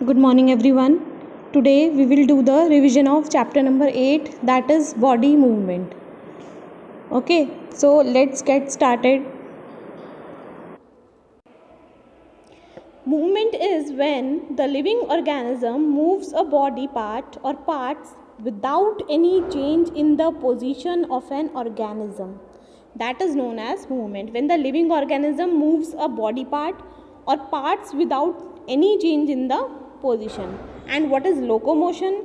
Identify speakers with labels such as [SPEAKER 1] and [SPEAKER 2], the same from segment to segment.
[SPEAKER 1] Good morning everyone. Today we will do the revision of chapter number 8, that is body movement. Okay, so let's get started. Movement is when the living organism moves a body part or parts without any change in the position of an organism. That is known as movement. When the living organism moves a body part or parts without any change in the position. And what is locomotion?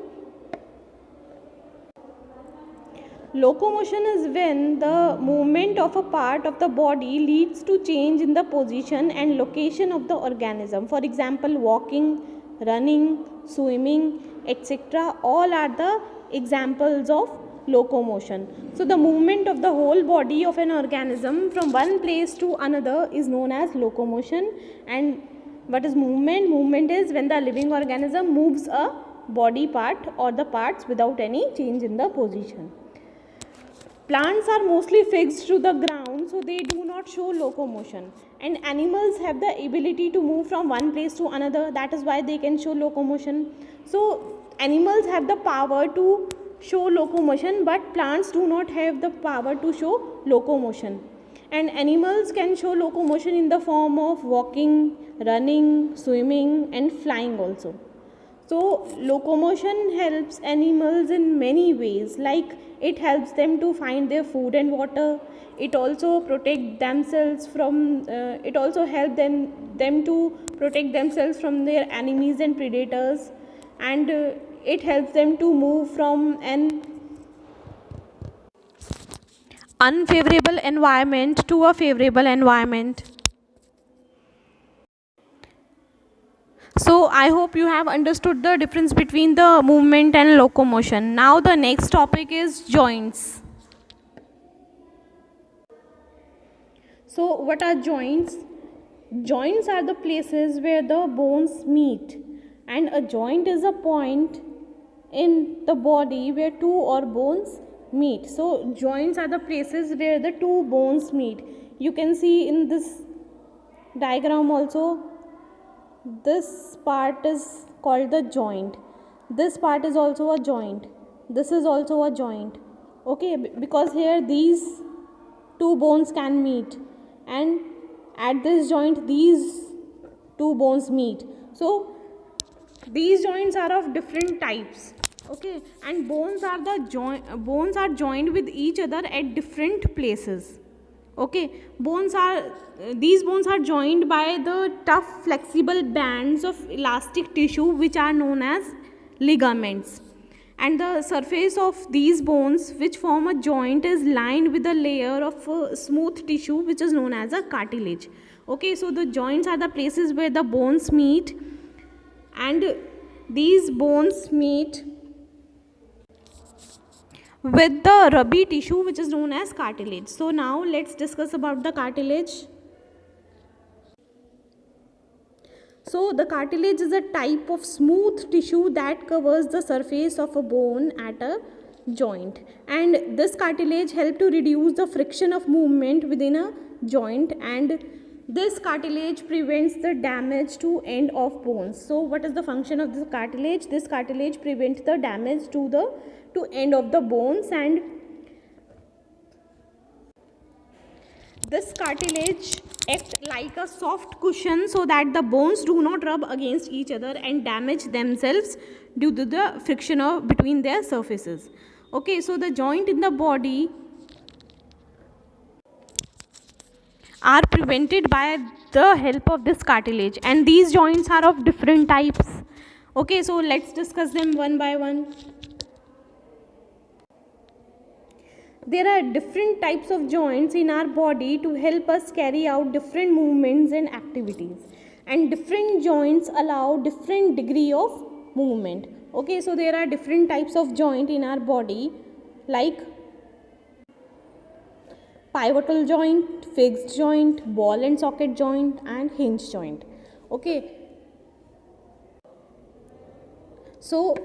[SPEAKER 1] Locomotion is when the movement of a part of the body leads to change in the position and location of the organism. For example, walking, running, swimming, etc. all are the examples of locomotion. So the movement of the whole body of an organism from one place to another is known as locomotion. And what is movement? Movement is when the living organism moves a body part or the parts without any change in the position. Plants are mostly fixed to the ground, so they do not show locomotion. And animals have the ability to move from one place to another. That is why they can show locomotion. So animals have the power to show locomotion, but plants do not have the power to show locomotion. And animals can show locomotion in the form of walking, running, swimming, and flying also. So locomotion helps animals in many ways, like it helps them to find their food and water. It also protect themselves from it also help them to protect themselves from their enemies and predators, and it helps them to move from an unfavorable environment to a favorable environment. So I hope you have understood the difference between the movement and locomotion. Now the next topic is joints. So what are joints? Joints are the places where the bones meet, and a joint is a point in the body where two or bones meet. So joints are the places where the two bones meet. You can see in this diagram also, this part is called the joint. This part is also a joint. This is also a joint. Okay, because here these two bones can meet, and at this joint these two bones meet. So these joints are of different types. Okay, and bones are joined with each other at different places. Okay, these bones are joined by the tough flexible bands of elastic tissue which are known as ligaments, and the surface of these bones which form a joint is lined with a layer of smooth tissue which is known as a cartilage. Okay, so the joints are the places where the bones meet, and these bones meet with the rubby tissue which is known as cartilage. So now let's discuss about the cartilage. So the cartilage is a type of smooth tissue that covers the surface of a bone at a joint, and this cartilage helps to reduce the friction of movement within a joint, and this cartilage prevents the damage to end of bones. So what is the function of this cartilage? This cartilage prevents the damage to end of the bones, and this cartilage acts like a soft cushion so that the bones do not rub against each other and damage themselves due to the friction between their surfaces. Okay, so the joint in the body are prevented by the help of this cartilage, and these joints are of different types. Okay, so let's discuss them one by one. There are different types of joints in our body to help us carry out different movements and activities, and different joints allow different degree of movement. Okay, so there are different types of joint in our body, like pivotal joint, fixed joint, ball and socket joint, and hinge joint. Okay, so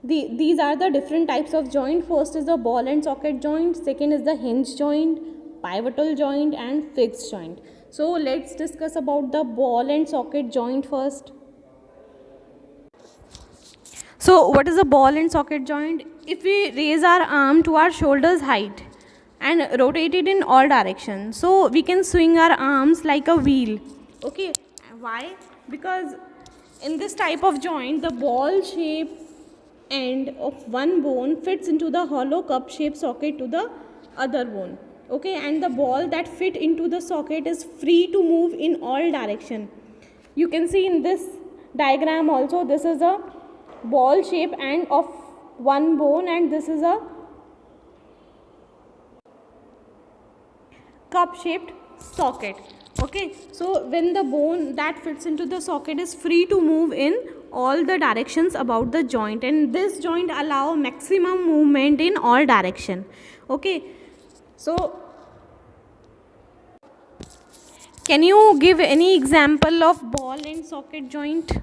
[SPEAKER 1] these are the different types of joint. First is the ball and socket joint, second is the hinge joint, pivotal joint, and fixed joint. So let's discuss about the ball and socket joint first. So what is a ball and socket joint? If we raise our arm to our shoulder's height and rotate it in all directions, so we can swing our arms like a wheel. Okay, why? Because in this type of joint, the ball shape end of one bone fits into the hollow cup shaped socket to the other bone. Okay, and the ball that fit into the socket is free to move in all direction. You can see in this diagram also, this is a ball shape end of one bone and this is a cup shaped socket. Okay, so when the bone that fits into the socket is free to move in all the directions about the joint, and this joint allow maximum movement in all direction. Okay, so can you give any example of ball and socket joint?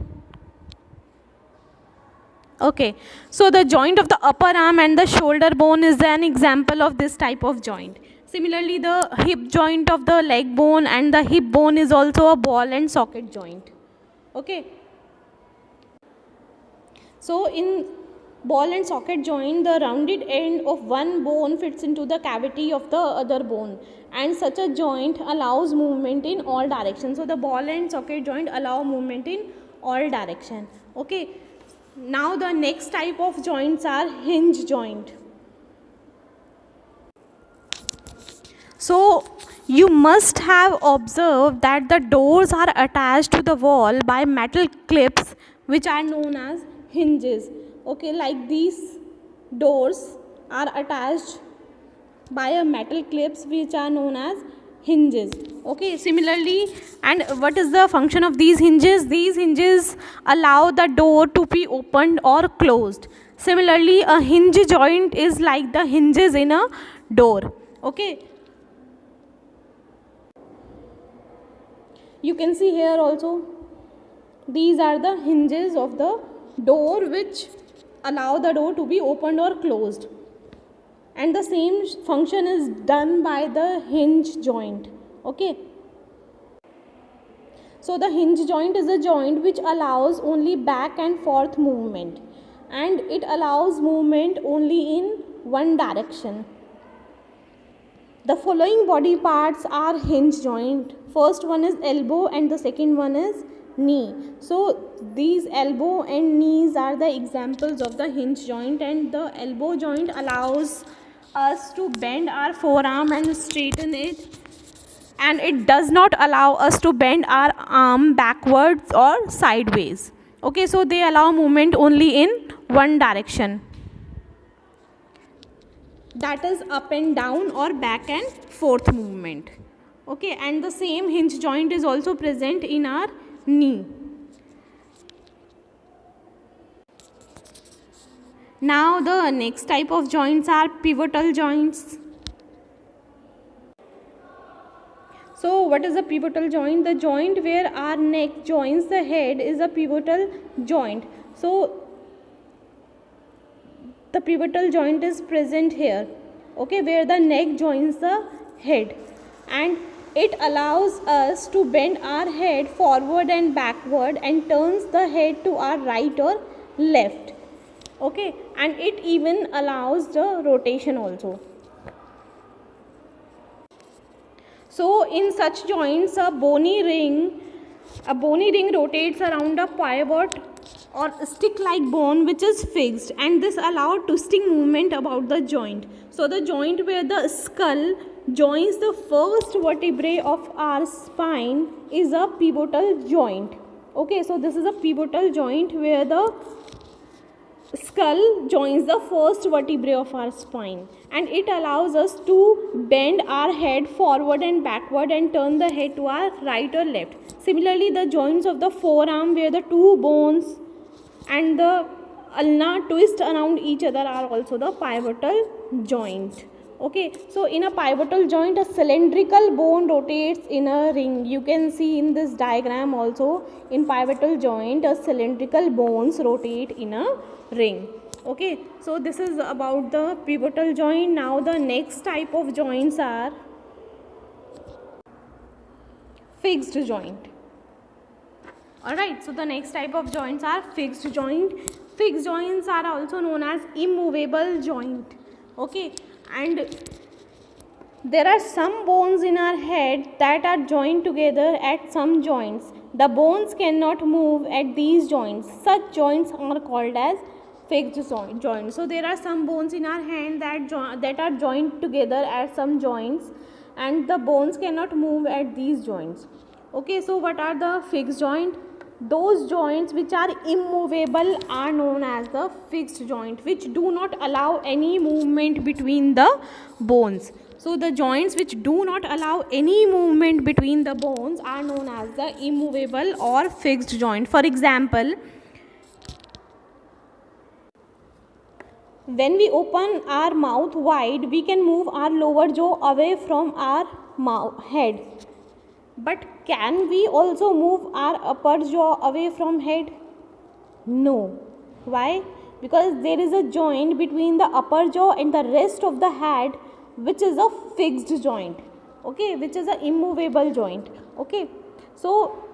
[SPEAKER 1] Okay, so the joint of the upper arm and the shoulder bone is an example of this type of joint. Similarly, the hip joint of the leg bone and the hip bone is also a ball and socket joint. Okay, so in ball and socket joint, the rounded end of one bone fits into the cavity of the other bone, and such a joint allows movement in all directions. So the ball and socket joint allow movement in all direction. Okay, now the next type of joints are hinge joint. So you must have observed that the doors are attached to the wall by metal clips which are known as hinges. Okay, like these doors are attached by a metal clips which are known as hinges. Okay, similarly, and what is the function of these hinges? These hinges allow the door to be opened or closed. Similarly, a hinge joint is like the hinges in a door. Okay, you can see here also, these are the hinges of the door which allow the door to be opened or closed, and the same function is done by the hinge joint. Okay, so the hinge joint is a joint which allows only back and forth movement, and it allows movement only in one direction. The following body parts are hinge joint. First one is elbow and the second one is knee. So these elbow and knees are the examples of the hinge joint, and the elbow joint allows us to bend our forearm and straighten it, and it does not allow us to bend our arm backwards or sideways. Okay, so they allow movement only in one direction, that is up and down or back and forth movement. Okay, and the same hinge joint is also present in our knee. Now the next type of joints are pivotal joints. So what is a pivotal joint? The joint where our neck joins the head is a pivotal joint. So the pivotal joint is present here, okay, where the neck joins the head, and it allows us to bend our head forward and backward and turns the head to our right or left. Okay, and it even allows the rotation also. So in such joints, a bony ring rotates around a pivot or stick-like bone which is fixed, and this allows twisting movement about the joint. So the joint where the skull joins the first vertebrae of our spine is a pivotal joint. Okay, so this is a pivotal joint where the skull joins the first vertebrae of our spine, and it allows us to bend our head forward and backward and turn the head to our right or left. Similarly, the joints of the forearm where the two bones and the ulna twist around each other are also the pivotal joint. Okay, so in a pivotal joint, a cylindrical bone rotates in a ring. You can see in this diagram also, in pivotal joint, a cylindrical bones rotate in a ring. Okay, so this is about the pivotal joint. Now the next type of joints are fixed joint. Alright, so the next type of joints are fixed joint. fixed joints are also known as immovable joint. Okay, and there are some bones in our head that are joined together at some joints. The bones cannot move at these joints. Such joints are called as fixed joints. So there are some bones in our hand that are joined together at some joints, and the bones cannot move at these joints. Okay, so what are the fixed joint? Those joints which are immovable are known as the fixed joint, which do not allow any movement between the bones. So the joints which do not allow any movement between the bones are known as the immovable or fixed joint. For example, when we open our mouth wide, we can move our lower jaw away from our head. But can we also move our upper jaw away from head? No. Why? Because there is a joint between the upper jaw and the rest of the head, which is a fixed joint. Okay, which is an immovable joint. Okay, so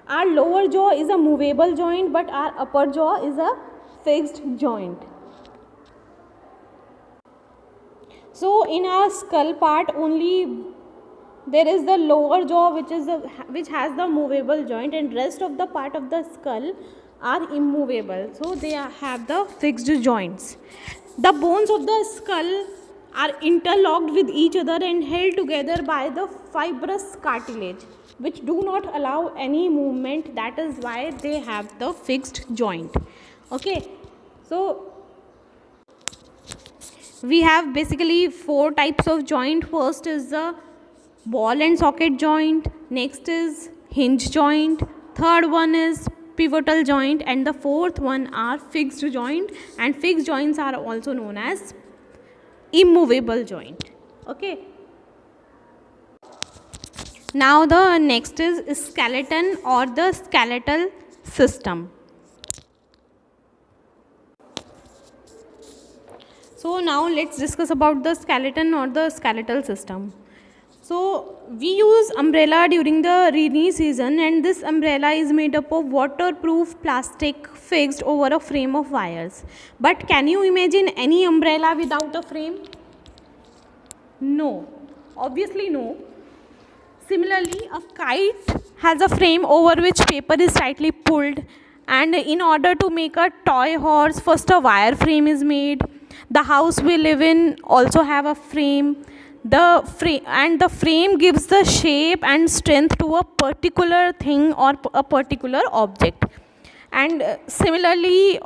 [SPEAKER 1] our lower jaw is a movable joint, but our upper jaw is a fixed joint. So in our skull part only there is the lower jaw which has the movable joint, and rest of the part of the skull are immovable. So they have the fixed joints. The bones of the skull are interlocked with each other and held together by the fibrous cartilage, which do not allow any movement. That is why they have the fixed joint. Okay, so we have basically 4 types of joint. First is the ball and socket joint, next is hinge joint, third one is pivotal joint, and the fourth one are fixed joint. And fixed joints are also known as immovable joint. Okay, now the next is skeleton or the skeletal system. So now let's discuss about the skeleton or the skeletal system. So we use umbrella during the rainy season, and this umbrella is made up of waterproof plastic fixed over a frame of wires. But can you imagine any umbrella without a frame? No, obviously no. Similarly, a kite has a frame over which paper is tightly pulled, and in order to make a toy horse, first a wire frame is made. The house we live in also have a frame. The frame gives the shape and strength to a particular thing or a particular object. And similarly,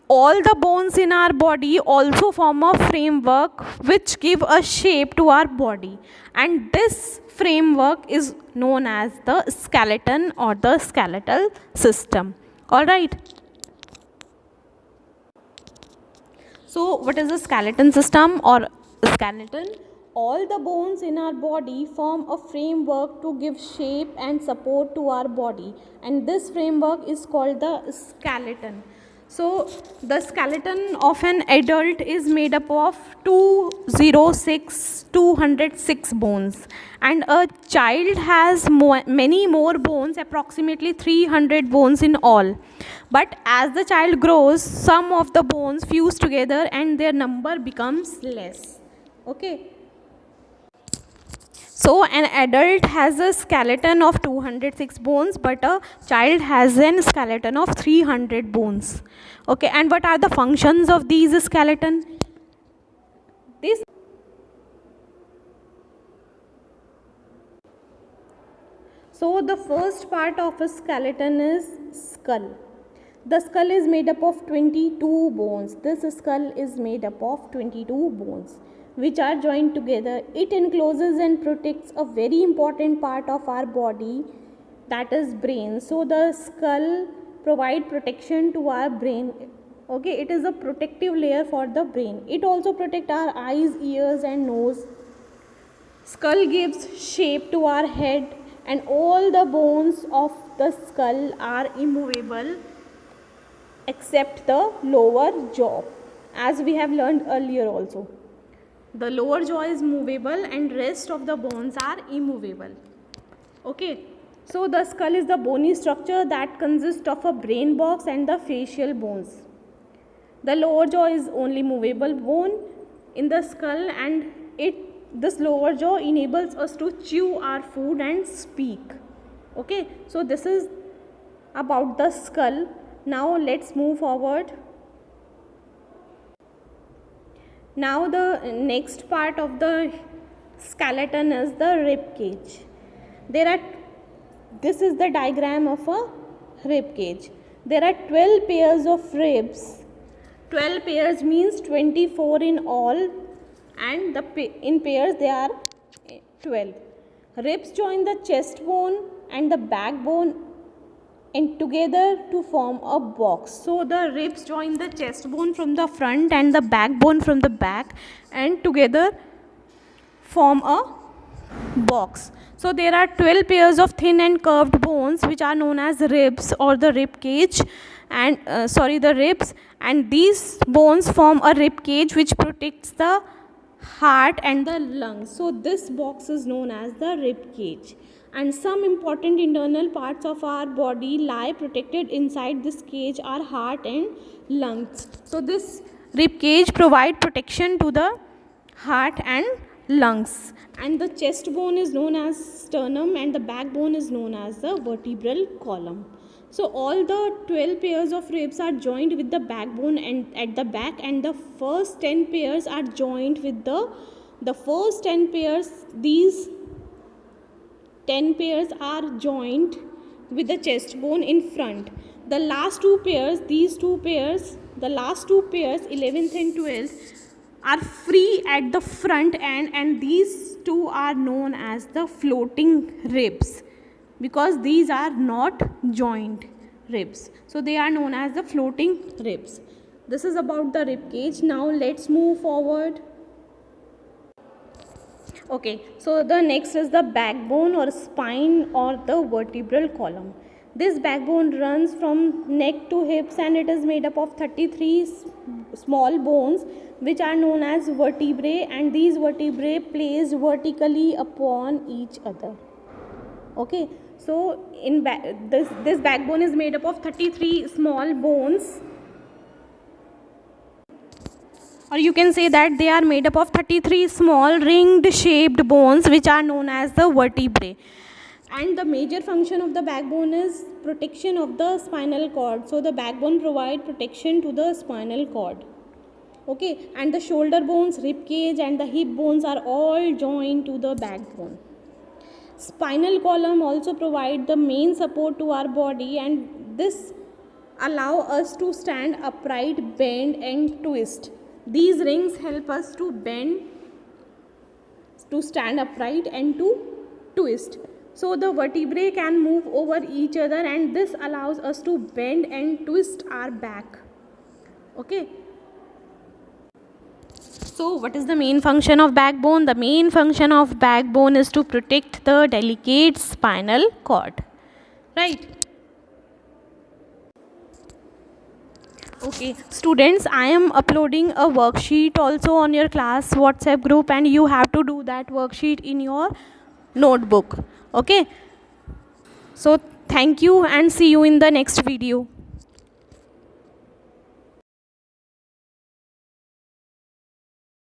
[SPEAKER 1] all the bones in our body also form a framework which give a shape to our body, and this framework is known as the skeleton or the skeletal system. All right. So what is the skeleton system or skeleton? All the bones in our body form a framework to give shape and support to our body, and this framework is called the skeleton. So the skeleton of an adult is made up of 206 bones, and a child has many more bones, approximately 300 bones in all. But as the child grows, some of the bones fuse together and their number becomes less. Okay. So an adult has a skeleton of 206 bones, but a child has a skeleton of 300 bones. Okay, and what are the functions of these skeleton? So the first part of a skeleton is skull. The skull is made up of 22 bones. This skull is made up of 22 bones, which are joined together. It encloses and protects a very important part of our body, that is brain. So the skull provide protection to our brain. Okay, it is a protective layer for the brain. It also protects our eyes, ears and nose. Skull gives shape to our head, and all the bones of the skull are immovable except the lower jaw, as we have learned earlier also. The lower jaw is movable and rest of the bones are immovable. Okay. So the skull is the bony structure that consists of a brain box and the facial bones. The lower jaw is only movable bone in the skull, and this lower jaw enables us to chew our food and speak. Okay, so this is about the skull. Now let's move forward. Now the next part of the skeleton is the rib cage. This is the diagram of a rib cage. There are 12 pairs of ribs. 12 pairs means 24 in all, and in pairs they are 12. Ribs join the chest bone and the backbone and together to form a box. So the ribs join the chest bone from the front and the backbone from the back, and together form a box. So there are 12 pairs of thin and curved bones which are known as ribs or the rib cage, and the ribs, and these bones form a rib cage which protects the heart and the lungs. So this box is known as the rib cage, and some important internal parts of our body lie protected inside this cage are heart and lungs. So this rib cage provide protection to the heart and lungs, and the chest bone is known as sternum and the backbone is known as the vertebral column. So all the 12 pairs of ribs are joined with the backbone and at the back, and the first 10 pairs are joined with the first 10 pairs. These 10 pairs are joined with the chest bone in front. The last two pairs, the last two pairs, 11th and 12th, are free at the front end, and these two are known as the floating ribs because these are not joined ribs. So they are known as the floating ribs. This is about the rib cage. Now let's move forward. Okay, so the next is the backbone or spine or the vertebral column. This backbone runs from neck to hips, and it is made up of 33 small bones which are known as vertebrae, and these vertebrae placed vertically upon each other. Okay, so in this backbone is made up of 33 small bones, or you can say that they are made up of 33 small ringed shaped bones which are known as the vertebrae. And the major function of the backbone is protection of the spinal cord. So the backbone provides protection to the spinal cord. Okay, and the shoulder bones, rib cage and the hip bones are all joined to the backbone. Spinal column also provide the main support to our body, and this allow us to stand upright, bend and twist. These rings help us to bend, to stand upright and to twist. So the vertebrae can move over each other, and this allows us to bend and twist our back. Okay. So what is the main function of backbone? The main function of backbone is to protect the delicate spinal cord. Right. Okay, students, I am uploading a worksheet also on your class WhatsApp group, and you have to do that worksheet in your notebook. Okay. So thank you and see you in the next video.